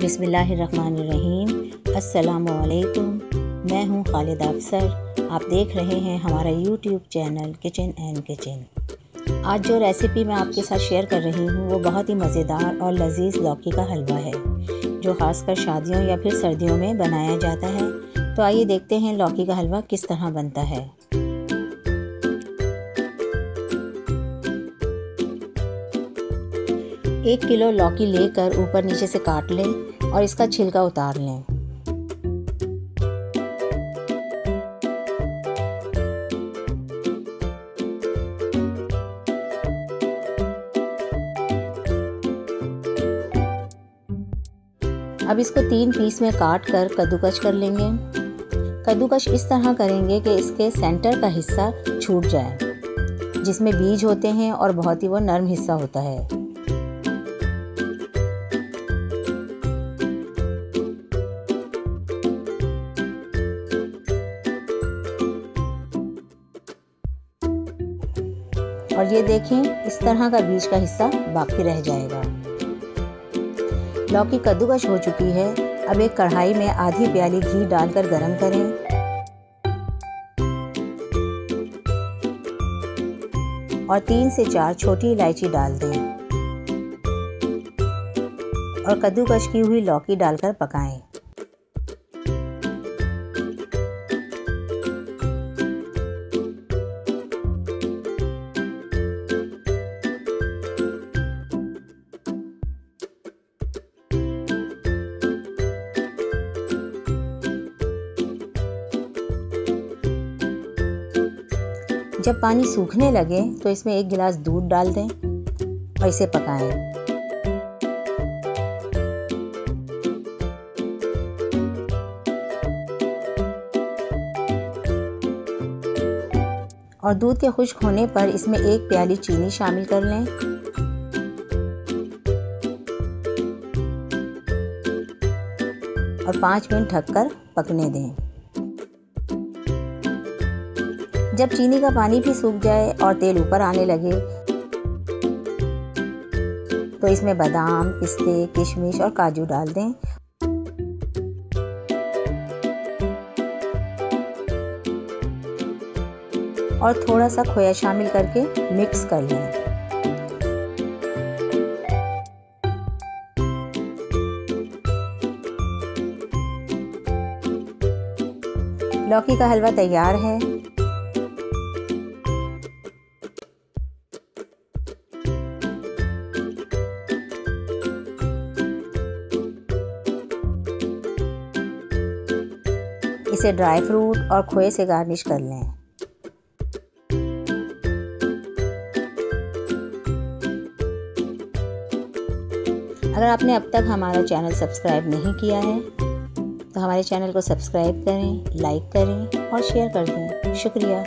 बिस्मिल्लाहिर्रहमानिर्रहीम। अस्सलामुअलैकुम। मैं हूं खालिदा अफसर। आप देख रहे हैं हमारा YouTube channel kitchen and kitchen. आज जो रेसिपी मैं आपके साथ शेयर कर रही हूं वो बहुत ही मज़ेदार और लजीज लौकी का हलवा है, जो ख़ासकर शादियों या फिर सर्दियों में बनाया जाता है। तो आइए देखते हैं लौकी का हलवा किस तरह बनता है। एक किलो लौकी लेकर ऊपर नीचे से काट लें और इसका छिलका उतार लें। अब इसको 3 पीस में काट कर कद्दूकस कर लेंगे। कद्दूकस इस तरह करेंगे कि इसके सेंटर का हिस्सा छूट जाए, जिसमें बीज होते हैं और बहुत ही वो नरम हिस्सा होता है। और ये देखें, इस तरह का बीज का हिस्सा बाकी रह जाएगा। लौकी कद्दूकस हो चुकी है। अब एक कढ़ाई में आधी प्याली घी डालकर गरम करें। और 3 से 4 छोटी इलायची डाल दें और कद्दूकस की हुई लौकी डालकर पकाएं। जब पानी सूखने लगे तो इसमें 1 गिलास दूध डाल दें और इसे पकाएं। और दूध के खुश्क होने पर इसमें 1 प्याली चीनी शामिल कर लें। और 5 मिनट ढककर पकने दें। जब चीनी का पानी भी सूख जाए और तेल ऊपर आने लगे तो इसमें बादाम, पिस्ते, किशमिश और काजू डाल दें। और थोड़ा सा खोया शामिल करके मिक्स कर लें। लौकी का हलवा तैयार है। इसे ड्राई फ्रूट और खोए से गार्निश कर लें। अगर आपने अब तक हमारा चैनल सब्सक्राइब नहीं किया है तो हमारे चैनल को सब्सक्राइब करें, लाइक करें और शेयर कर दें। शुक्रिया।